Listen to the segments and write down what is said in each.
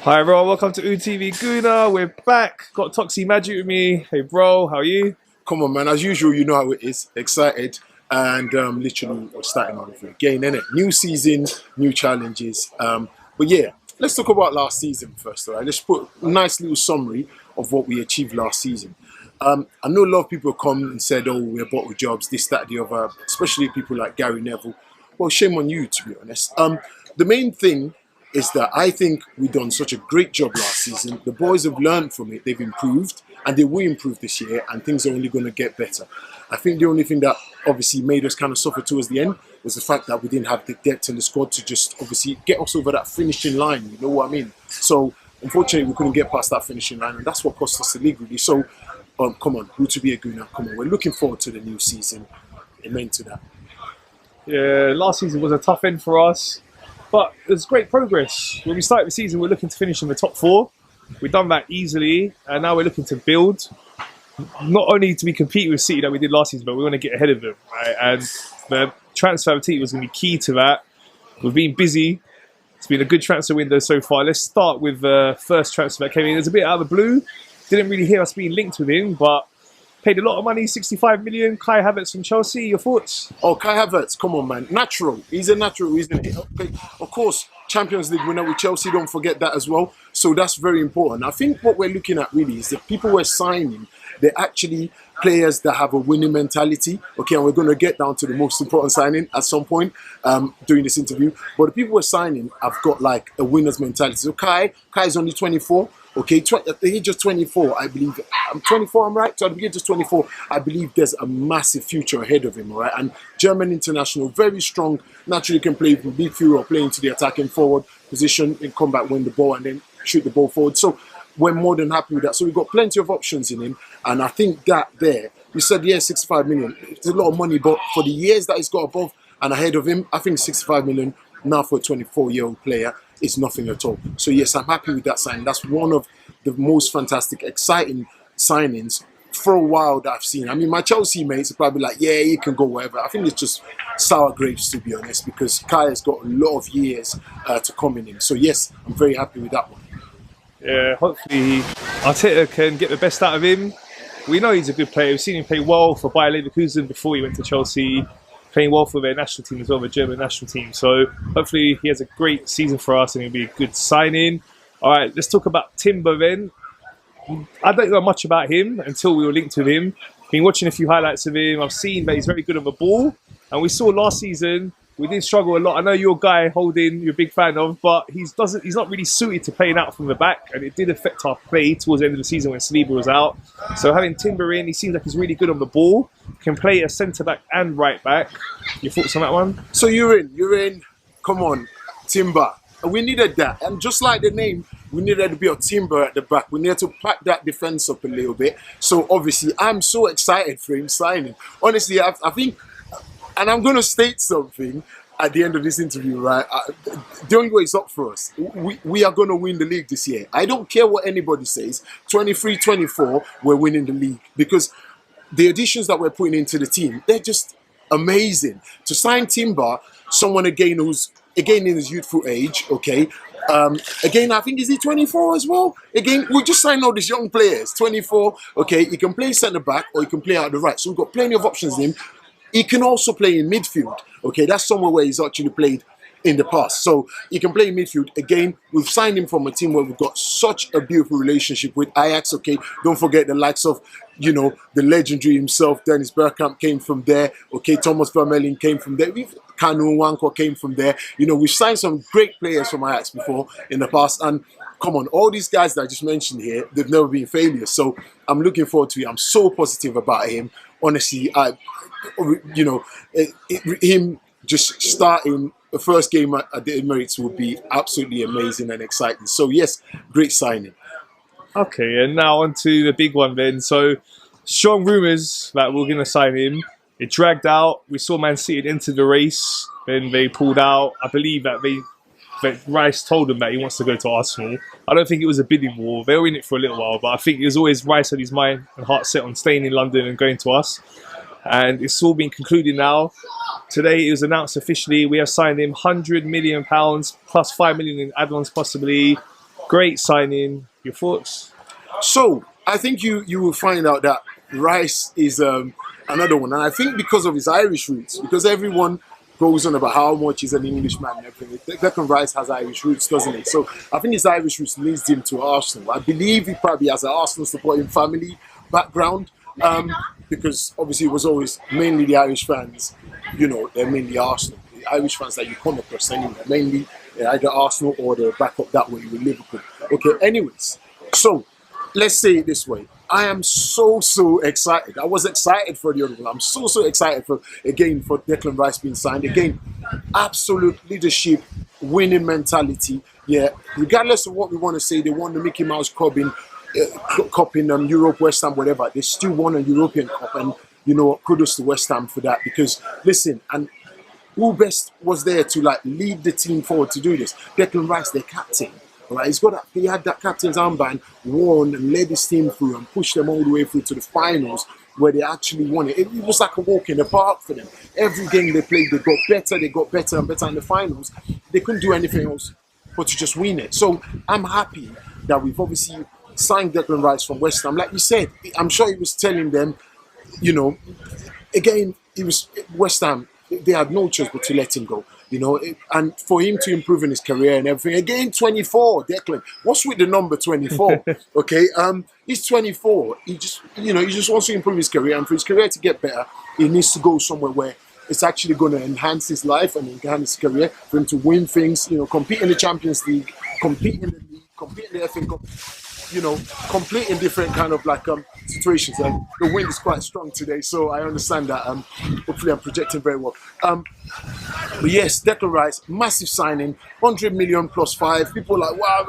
Hi everyone, welcome to UTV Guna. We're back. Got Toksie Magic with me. Hey bro, how are you? Come on, man. As usual, you know how it is. Excited. And literally, we're starting on again, innit? New season, new challenges. But yeah, let's talk about last season first, all right? Let's put a nice little summary of what we achieved last season. I know a lot of people come and said, oh, we're bottle jobs, this, that, the other, especially people like Gary Neville. Well, shame on you, to be honest. The main thing is that I think we've done such a great job last season. The boys have learned from it, they've improved, and they will improve this year, and things are only going to get better. I think the only thing that obviously made us kind of suffer towards the end was the fact that we didn't have the depth in the squad to just obviously get us over that finishing line, you know what I mean? So, unfortunately, we couldn't get past that finishing line, and that's what cost us the league, really. So, come on, who to be a Guna? Come on, we're looking forward to the new season. Amen to that. Yeah, last season was a tough end for us, but there's great progress. When we started the season, we're looking to finish in the top four. We've done that easily, and now we're looking to build. Not only to be competing with City that we did last season, but we want to get ahead of them, right? And the transfer of City was going to be key to that. We've been busy. It's been a good transfer window so far. Let's start with the first transfer that came in. There's a bit out of the blue. Didn't really hear us being linked with him, but paid a lot of money, 65 million. Kai Havertz from Chelsea. Your thoughts? Oh, Kai Havertz, come on, man. Natural. He's a natural, isn't he? Okay. Of course, Champions League winner with Chelsea, don't forget that as well. So that's very important. I think what we're looking at really is the people we're signing, they're actually players that have a winning mentality. Okay, and we're going to get down to the most important signing at some point during this interview. But the people we're signing have got like a winner's mentality. So Kai is only 24. Okay, at the age of 24, I believe, I'm 24, I'm right? So at the age of 24, I believe there's a massive future ahead of him, all right? And German international, very strong, naturally can play from midfield or play into the attacking forward position in combat, win the ball and then shoot the ball forward. So we're more than happy with that. So we've got plenty of options in him. And I think that there, you said, yeah, 65 million. It's a lot of money, but for the years that he's got above and ahead of him, I think 65 million now for a 24-year-old player is nothing at all. So yes, I'm happy with that signing. That's one of the most fantastic, exciting signings for a while that I've seen. I mean, my Chelsea mates are probably like, yeah, you can go wherever. I think it's just sour grapes, to be honest, because Kai has got a lot of years to come in him. So yes, I'm very happy with that one. Yeah, hopefully Arteta can get the best out of him. We know he's a good player. We've seen him play well for Bayer Leverkusen before he went to Chelsea, playing well for their national team as well, the German national team. So hopefully he has a great season for us and it'll be a good signing. All right, let's talk about Timber then. I don't know much about him until we were linked with him. Been watching a few highlights of him. I've seen that he's very good on the ball. And we saw last season, we did struggle a lot. I know you're a guy Holding, you're a big fan of, but he's not really suited to playing out from the back. And it did affect our play towards the end of the season when Saliba was out. So having Timber in, he seems like he's really good on the ball. Can play a centre-back and right-back. Your thoughts on that one? So you're in. Come on, Timber. We needed that. And just like the name, we needed to be a Timber at the back. We needed to pack that defence up a little bit. So obviously, I'm so excited for him signing. Honestly, I think, and I'm going to state something at the end of this interview, right? The only way it's up for us. We are going to win the league this year. I don't care what anybody says. 23, 24, we're winning the league. Because the additions that we're putting into the team, they're just amazing. To sign Timber, someone again who's in his youthful age, okay. Again, I think, is he 24 as well? Again, we just signed all these young players, 24, okay. He can play centre-back or he can play out the right. So we've got plenty of options in him. He can also play in midfield, okay. That's somewhere where he's actually played in the past. So he can play in midfield. Again, we've signed him from a team where we've got such a beautiful relationship with Ajax, okay. Don't forget the likes of, you know, the legendary himself, Dennis Bergkamp came from there, okay. Thomas Vermaelen came from there. Kanu Nwankwo came from there. You know, we've signed some great players from Ajax before in the past. And come on, all these guys that I just mentioned here, they've never been failures. So I'm looking forward to it. I'm so positive about him. Honestly, him just starting the first game at the Emirates would be absolutely amazing and exciting. So yes, great signing. Okay, and now on to the big one then. So strong rumours that we're going to sign him. It dragged out. We saw Man City enter the race. Then they pulled out. I believe that Rice told them that he wants to go to Arsenal. I don't think it was a bidding war. They were in it for a little while, but I think it was always Rice had his mind and heart set on staying in London and going to us. And it's all been concluded now. Today it was announced officially we have signed him £100 million plus 5 million in add-ons possibly. Great signing. Your thoughts? So I think you will find out that Rice is another one, and I think because of his Irish roots, because everyone goes on about how much he's an Englishman and everything. Declan Rice has Irish roots, doesn't he? So I think his Irish roots leads him to Arsenal. I believe he probably has an Arsenal supporting family background, because obviously it was always mainly the Irish fans. You know, they're mainly Arsenal. The Irish fans that you come across anyway, mainly they're either Arsenal or they're back up that way with Liverpool. Okay, anyways, so let's say it this way. I am so excited. I was excited for the other one. I'm so excited for Declan Rice being signed. Again, absolute leadership, winning mentality. Yeah, regardless of what we want to say, they won the Mickey Mouse Cup in Europe, West Ham, whatever. They still won a European Cup, and you know, kudos to West Ham for that. Because listen, and who best was there to like lead the team forward to do this? Declan Rice, their captain. Right, he had that captain's armband, won and led his team through and pushed them all the way through to the finals where they actually won it. It was like a walk in the park for them. Every game they played, they got better and better in the finals. They couldn't do anything else but to just win it. So I'm happy that we've obviously signed Declan Rice from West Ham. Like you said, I'm sure he was telling them, you know, again, it was West Ham. They had no choice but to let him go. You know, and for him to improve in his career and everything. Again, 24, Declan. What's with the number 24? Okay, he's 24. He just wants to improve his career, and for his career to get better, he needs to go somewhere where it's actually going to enhance his life and enhance his career. For him to win things, you know, compete in the Champions League, compete in the league, compete in the FA Cup. You know, complete in different kind of like situations. The wind is quite strong today, so I understand that. Hopefully, I'm projecting very well. But yes, Declan Rice, massive signing, 100 million plus 5. People are like, wow,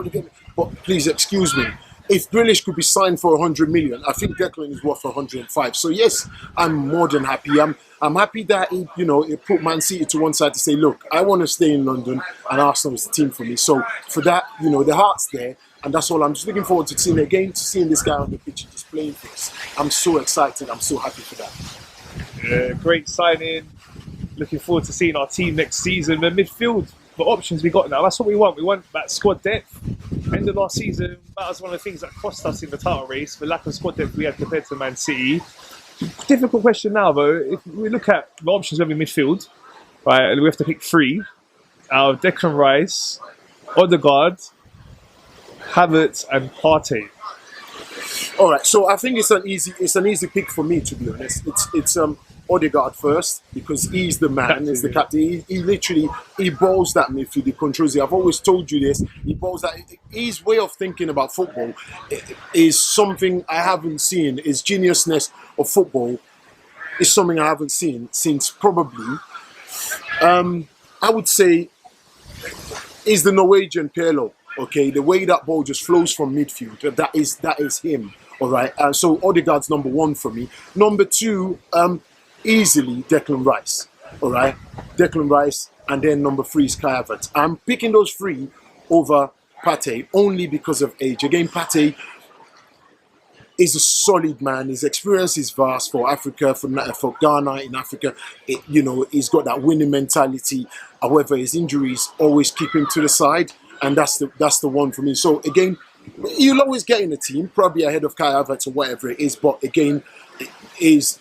but please excuse me. If Grealish could be signed for 100 million, I think Declan is worth 105. So yes, I'm more than happy. I'm happy that he put Man City to one side to say, look, I want to stay in London, and Arsenal is the team for me. So for that, you know, the heart's there. And that's all. I'm just looking forward to seeing again, to seeing this guy on the pitch just playing things. I'm so excited. I'm so happy for that. Yeah, great signing. Looking forward to seeing our team next season. The midfield, the options we got now, that's what we want. We want that squad depth. End of last season, that was one of the things that cost us in the title race, the lack of squad depth we had compared to Man City. Difficult question now, though. If we look at the options we have in midfield, right, we have to pick 3 out of Declan Rice, Odegaard, Havertz and Partey. All right, so I think it's an easy pick for me, to be honest. It's Odegaard first, because he's the man, he's the captain. He literally balls that midfield, he controls it. I've always told you this. He balls that. His way of thinking about football is something I haven't seen. His geniusness of football is something I haven't seen since probably, I would say, is the Norwegian Pirlo. Okay, the way that ball just flows from midfield, that is him. All right, so Odegaard's number 1 for me. Number 2, easily Declan Rice. All right, Declan Rice, and then number 3 is Kai Havertz. I'm picking those 3 over Partey only because of age. Again, Partey is a solid man. His experience is vast for Africa, for Ghana in Africa. He's got that winning mentality. However, his injuries always keep him to the side. And that's the one for me. So again, you'll always get in a team, probably ahead of Kai Havertz or whatever it is. But again, his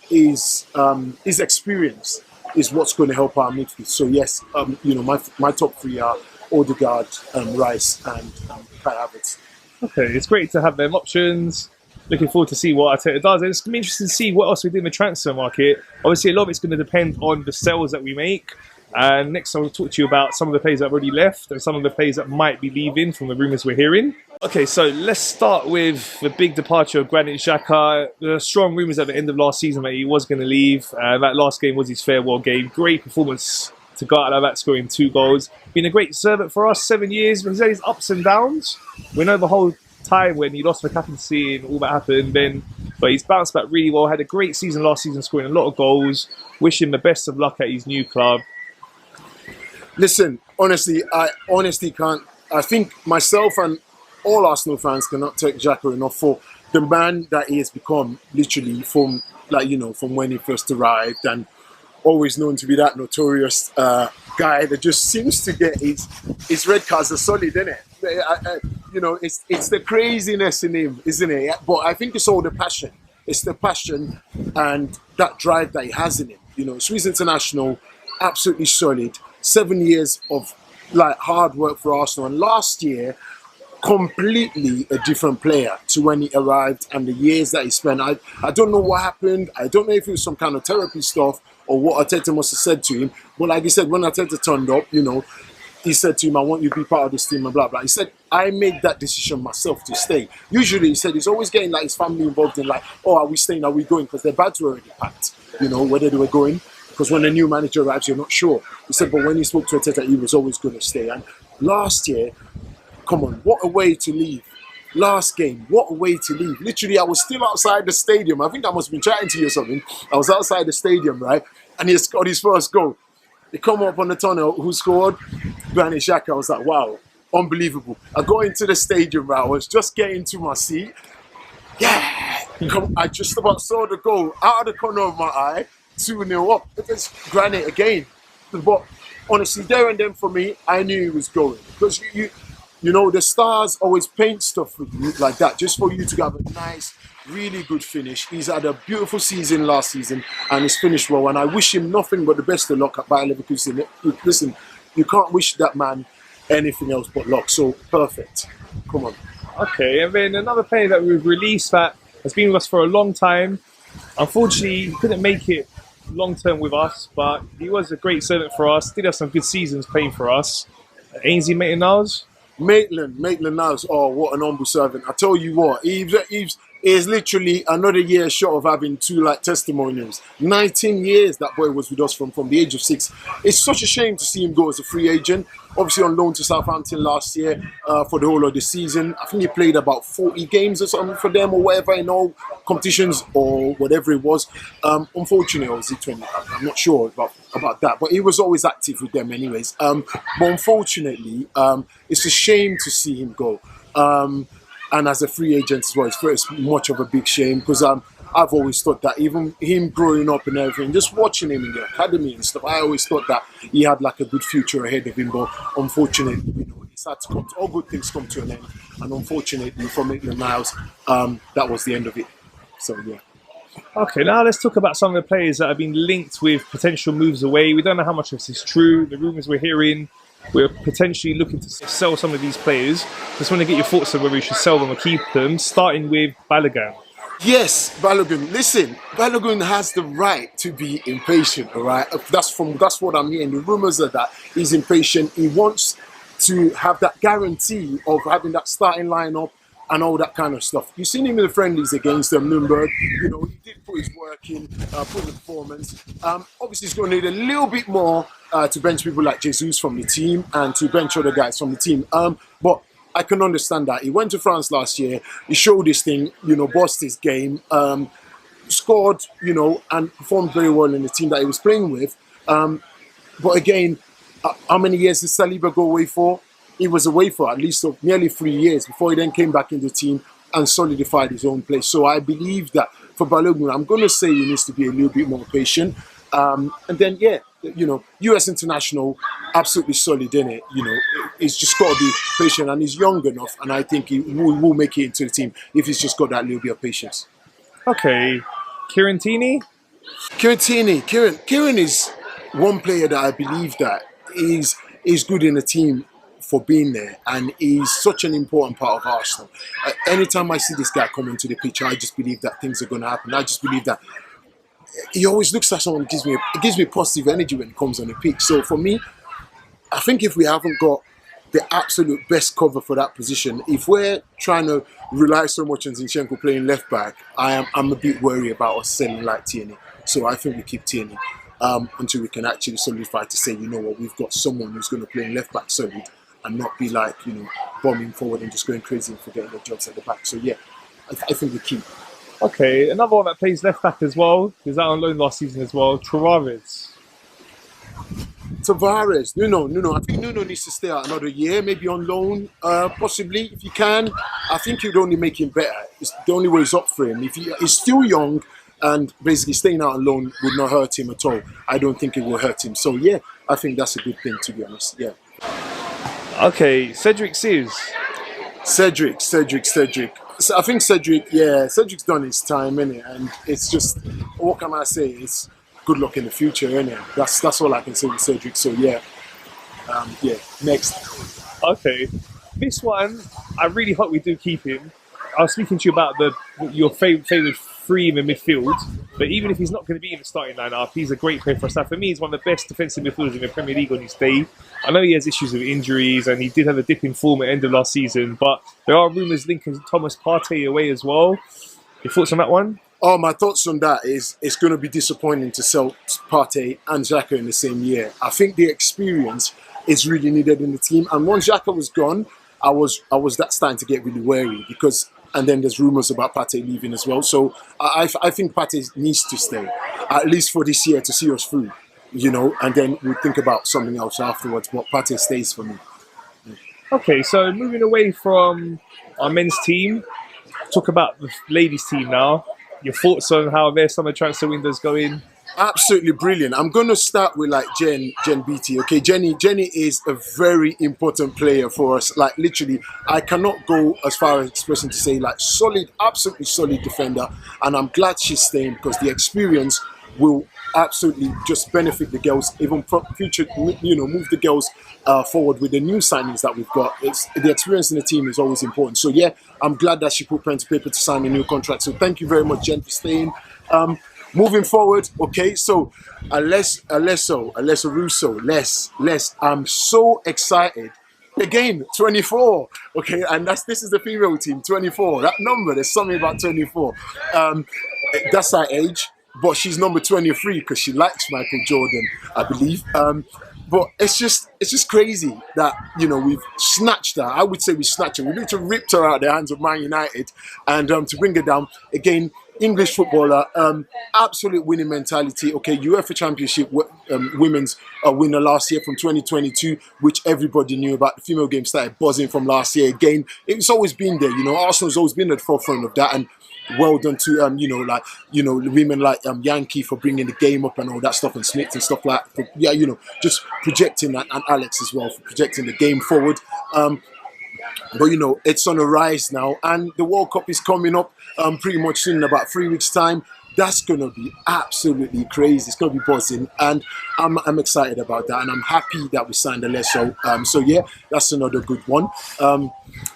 experience is what's going to help our midfield. So yes, my top 3 are Odegaard, Rice, and Kai Havertz. Okay, it's great to have them options. Looking forward to see what Arteta does. And it's going to be interesting to see what else we do in the transfer market. Obviously, a lot of it's going to depend on the sales that we make. And next I will talk to you about some of the players that have already left and some of the players that might be leaving from the rumours we're hearing. Okay, so let's start with the big departure of Granit Xhaka. There are strong rumours at the end of last season that he was going to leave. That last game was his farewell game. Great performance to go out of that, scoring 2 goals. Been a great servant for us, 7 years. He's had his ups and downs. We know the whole time when he lost the captaincy and all that happened then. But he's bounced back really well. Had a great season last season, scoring a lot of goals. Wish him the best of luck at his new club. Listen, honestly, I honestly can't. I think myself and all Arsenal fans cannot take Xhaka enough for the man that he has become, literally from when he first arrived, and always known to be that notorious guy that just seems to get his red cards are solid, isn't it? you know, it's the craziness in him, isn't it? But I think it's all the passion. It's the passion and that drive that he has in him. You know, Swiss international, absolutely solid. 7 years of like hard work for Arsenal, and last year, completely a different player to when he arrived and the years that he spent. I don't know what happened. I don't know if it was some kind of therapy stuff or what Arteta must have said to him. But like he said, when Arteta turned up, you know, he said to him, I want you to be part of this team and blah, blah. He said, I made that decision myself to stay. Usually, he said, he's always getting like his family involved in like, oh, are we staying? Are we going? Because their bags were already packed, you know, whether they were going. Because when a new manager arrives, you're not sure. He said, but when he spoke to Arteta, he was always going to stay. And last year, come on, what a way to leave. Last game, what a way to leave. Literally, I was still outside the stadium. I think I must have been chatting to you or something. I was outside the stadium, right? And he scored his first goal. He come up on the tunnel, who scored? Granit Xhaka. I was like, wow, unbelievable. I go into the stadium, right? I was just getting to my seat. Yeah! I just about saw the goal out of the corner of my eye. 2-0 up. It's Granit again. But honestly, there and then for me, I knew he was going. Because you know, the stars always paint stuff with you like that, just for you to have a nice, really good finish. He's had a beautiful season last season and he's finished well. And I wish him nothing but the best of luck at Bayer Leverkusen. Listen, you can't wish that man anything else but luck. So, perfect. Come on. Okay, and then another player that we've released that has been with us for a long time. Unfortunately, he couldn't make it long-term with us, but he was a great servant for us. Did have some good seasons playing for us. Ainsley Maitland-Niles. Maitland-Niles, oh, what an humble servant. I tell you what, Eves is literally another year short of having 2 like testimonials. 19 years that boy was with us from the age of 6. It's such a shame to see him go as a free agent. Obviously on loan to Southampton last year for the whole of the season. I think he played about 40 games or something for them or whatever in all competitions or whatever it was. Unfortunately, obviously 20, I'm not sure about that, but he was always active with them anyways. But unfortunately, it's a shame to see him go. And as a free agent as well, it's very much of a big shame because I've always thought that even him growing up and everything, just watching him in the academy and stuff, I always thought that he had like a good future ahead of him. But unfortunately, you know, it's had to come to, all good things come to an end. And unfortunately for Maitland-Niles, that was the end of it. So, yeah. Okay, now let's talk about some of the players that have been linked with potential moves away. We don't know how much of this is true. The rumours we're hearing, we're potentially looking to sell some of these players. Just want to get your thoughts on whether we should sell them or keep them, starting with Balogun. Yes, Balogun. Listen, Balogun has the right to be impatient, all right? That's what I'm hearing. The rumours are that he's impatient. He wants to have that guarantee of having that starting lineup and all that kind of stuff. You've seen him in the friendlies against Nuremberg. You know, he did put his work in, put the performance. Obviously, he's going to need a little bit more to bench people like Jesus from the team and to bench other guys from the team. But I can understand that. He went to France last year. He showed his thing, you know, bossed his game, scored, you know, and performed very well in the team that he was playing with. But again, how many years did Saliba go away for? He was away for at least nearly 3 years before he then came back in the team and solidified his own place. So I believe that for Balogun, I'm going to say he needs to be a little bit more patient. And then, yeah, you know, US international, absolutely solid in it. You know, he's just got to be patient and he's young enough. And I think he will make it into the team if he's just got that little bit of patience. Okay, Kieran Tierney? Kieran is one player that I believe that is good in the team for being there, and he's such an important part of Arsenal. Anytime I see this guy come into the pitch, I just believe that things are going to happen. I just believe that he always looks like someone who gives me positive energy when he comes on the pitch. So for me, I think if we haven't got the absolute best cover for that position, if we're trying to rely so much on Zinchenko playing left back, I'm a bit worried about us selling like Tierney. So I think we keep Tierney until we can actually solidify to say, you know what, we've got someone who's going to play in left back solid and not be like, you know, bombing forward and just going crazy and forgetting their jobs at the back. So yeah, I think we keep. Okay, another one that plays left back as well. He was out on loan last season as well. Tavares. Nuno. I think Nuno needs to stay out another year, maybe on loan, possibly if you can. I think you'd only make him better. It's the only way is up for him. If he's still young and basically staying out on loan would not hurt him at all. I don't think it will hurt him. So yeah, I think that's a good thing, to be honest. Yeah. Okay, Cedric Sears. Cedric. So I think Cedric, yeah, Cedric's done his time, innit? And it's just, what can I say? It's good luck in the future, innit? That's all I can say with Cedric. So yeah, yeah. Next. Okay, this one I really hope we do keep him. I was speaking to you about your favourite three in the midfield, but even if he's not going to be in the starting lineup, he's a great player for us. Now, for me, he's one of the best defensive midfielders in the Premier League on his day. I know he has issues with injuries, and he did have a dip in form at the end of last season, but there are rumours linking Thomas Partey away as well. Your thoughts on that one? Oh, my thoughts on that is it's going to be disappointing to sell Partey and Xhaka in the same year. I think the experience is really needed in the team, and once Xhaka was gone, I was that starting to get really wary because. And then there's rumours about Partey leaving as well. So I think Partey needs to stay, at least for this year, to see us through, you know, and then we'll think about something else afterwards. But Partey stays for me. Okay, so moving away from our men's team, talk about the ladies' team now. Your thoughts on how their summer transfer window's going? Absolutely brilliant. I'm going to start with like Jen Beattie. Okay, Jenny is a very important player for us. Like literally, I cannot go as far as expressing to say like solid, absolutely solid defender. And I'm glad she's staying because the experience will absolutely just benefit the girls, even for future, you know, move the girls forward with the new signings that we've got. It's the experience in the team is always important. So yeah, I'm glad that she put pen to paper to sign a new contract. So thank you very much, Jen, for staying. Moving forward, okay, so Alessa Russo, Les, I'm so excited. Again, 24, okay, and this is the female team, 24. That number, there's something about 24. That's her age, but she's number 23 because she likes Michael Jordan, I believe. But it's just crazy that, you know, we've snatched her. I would say we snatched her. We need to rip her out of the hands of Man United and to bring her down. Again, English footballer, absolute winning mentality. Okay, UEFA Championship women's winner last year from 2022, which everybody knew about. The female game started buzzing from last year. Again, it's always been there. You know, Arsenal's always been at the forefront of that, and well done to women like Yankee for bringing the game up and all that stuff, and Smith and stuff like that. Yeah, you know, just projecting that, and Alex as well for projecting the game forward. But you know, it's on a rise now, and the World Cup is coming up pretty much soon, in about 3 weeks' time. That's gonna be absolutely crazy. It's gonna be buzzing, and I'm excited about that, and I'm happy that we signed Alesso. So yeah, that's another good one.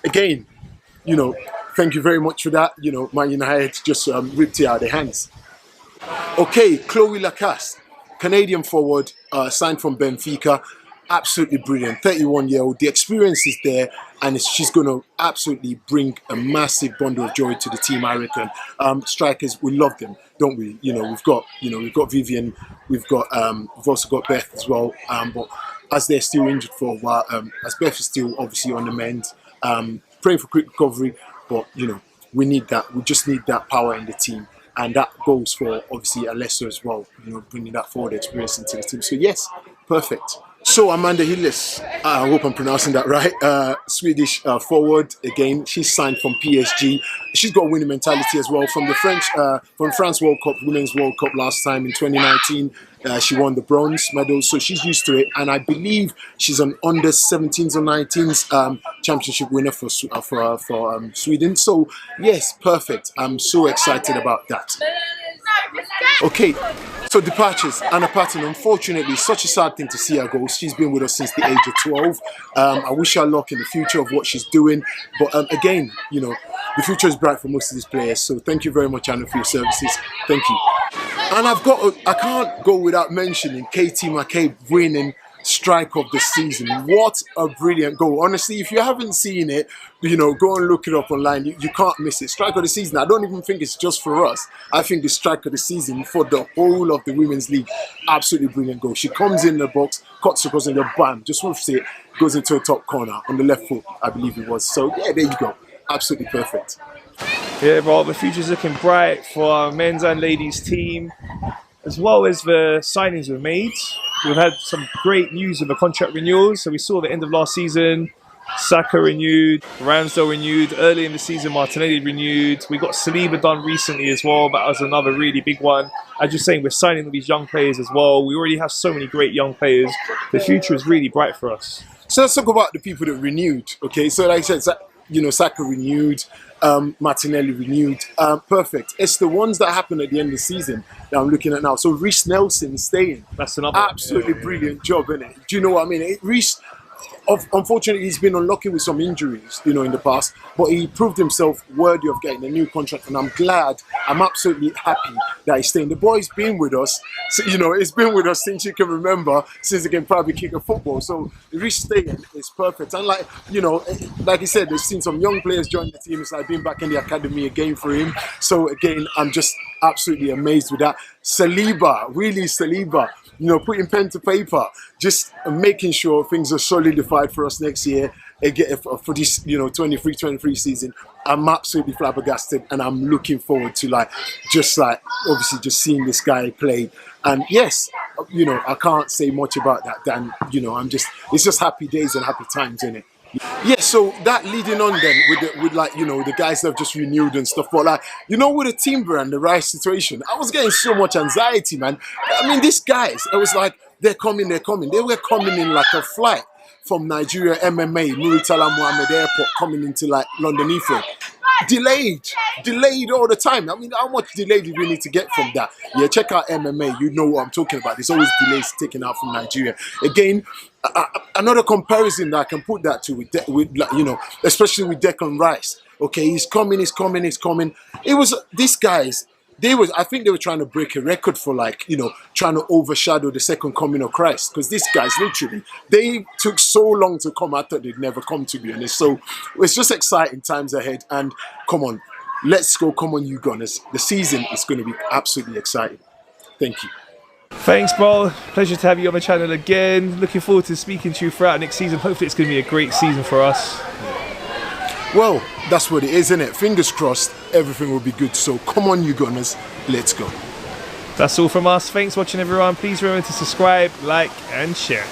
Again, you know, thank you very much for that. You know, Man United just ripped it out of their hands. Okay, Chloe Lacasse, Canadian forward, signed from Benfica. Absolutely brilliant, 31-year-old. The experience is there, and she's going to absolutely bring a massive bundle of joy to the team, I reckon. Strikers, we love them, don't we? You know, we've got Vivian, we've also got Beth as well. But as they're still injured for a while, as Beth is still obviously on the mend, praying for quick recovery. But you know, we need that. We just need that power in the team. And that goes for obviously Alessa as well, you know, bringing that forward experience into the team. So yes, perfect. So Amanda Hilles, I hope I'm pronouncing that right, Swedish forward. Again, she's signed from PSG. She's got a winning mentality as well from the France World Cup, Women's World Cup last time in 2019. She won the bronze medal, so she's used to it. And I believe she's an under 17s or 19s championship winner for Sweden. So yes, perfect. I'm so excited about that. Okay, so departures. Anna Patton, unfortunately, such a sad thing to see her go. She's been with us since the age of 12. I wish her luck in the future of what she's doing. But again, you know, the future is bright for most of these players. So thank you very much, Anna, for your services. Thank you. And I can't go without mentioning Katie McCabe winning strike of the season. What a brilliant goal. Honestly, if you haven't seen it, you know, go and look it up online. You can't miss it. Strike of the season. I don't even think it's just for us. I think it's strike of the season for the whole of the Women's League. Absolutely brilliant goal. She comes in the box, cuts across and the bam, just wants to see it, goes into a top corner on the left foot, I believe it was. So yeah, there you go. Absolutely perfect. Yeah, well, the future's looking bright for our men's and ladies team, as well as the signings we've made. We've had some great news of the contract renewals. So we saw the end of last season, Saka renewed, Ramsdale renewed, early in the season Martinelli renewed. We got Saliba done recently as well. That was another really big one. As you're saying, we're signing all these young players as well. We already have so many great young players. The future is really bright for us. So let's talk about the people that renewed. Okay, so like I said, Saka renewed, Martinelli renewed. Perfect. It's the ones that happen at the end of the season that I'm looking at now. So Reece Nelson staying. That's another absolutely brilliant job, isn't it? Do you know what I mean? Reece, unfortunately, he's been unlucky with some injuries, in the past, but he proved himself worthy of getting a new contract, and I'm absolutely happy that he's staying. The boy's been with us, so, he's been with us since you can remember, since he can probably kick a football. So Reece staying is perfect. And like you said, they've seen some young players join the team. It's like being back in the academy again for him. So again, I'm just absolutely amazed with that. Saliba, putting pen to paper, just making sure things are solidified for us next year again for this 23-24 season. I'm absolutely flabbergasted, and I'm looking forward to obviously just seeing this guy play. And yes, I can't say much about that. Dan, it's just happy days and happy times, isn't it? Yeah, so that leading on then with the guys that have just renewed and stuff, but with the Timber and the Rice situation, I was getting so much anxiety, man. I mean, these guys, it was like they're coming. They were coming in like a flight from Nigeria MMA, Muritala Mohammed Airport, coming into London Heathrow. Delayed all the time. I mean, how much delay do we need to get from that? Yeah, check out MMA. You know what I'm talking about. There's always delays taken out from Nigeria. Again, another comparison that I can put that to especially with Declan Rice. Okay, he's coming. It was these guys. I think they were trying to break a record for trying to overshadow the second coming of Christ, because these guys literally, they took so long to come. I thought they'd never come, to be honest. So it's just exciting times ahead, and come on, let's go. Come on, you Gunners. The season is going to be absolutely exciting. Thank you. Thanks, bro. Pleasure to have you on the channel again. Looking forward to speaking to you throughout next season. Hopefully it's going to be a great season for us. Well, that's what it is, isn't it? Fingers crossed, everything will be good. So come on, you Gunners, let's go. That's all from us. Thanks for watching, everyone. Please remember to subscribe, like, and share.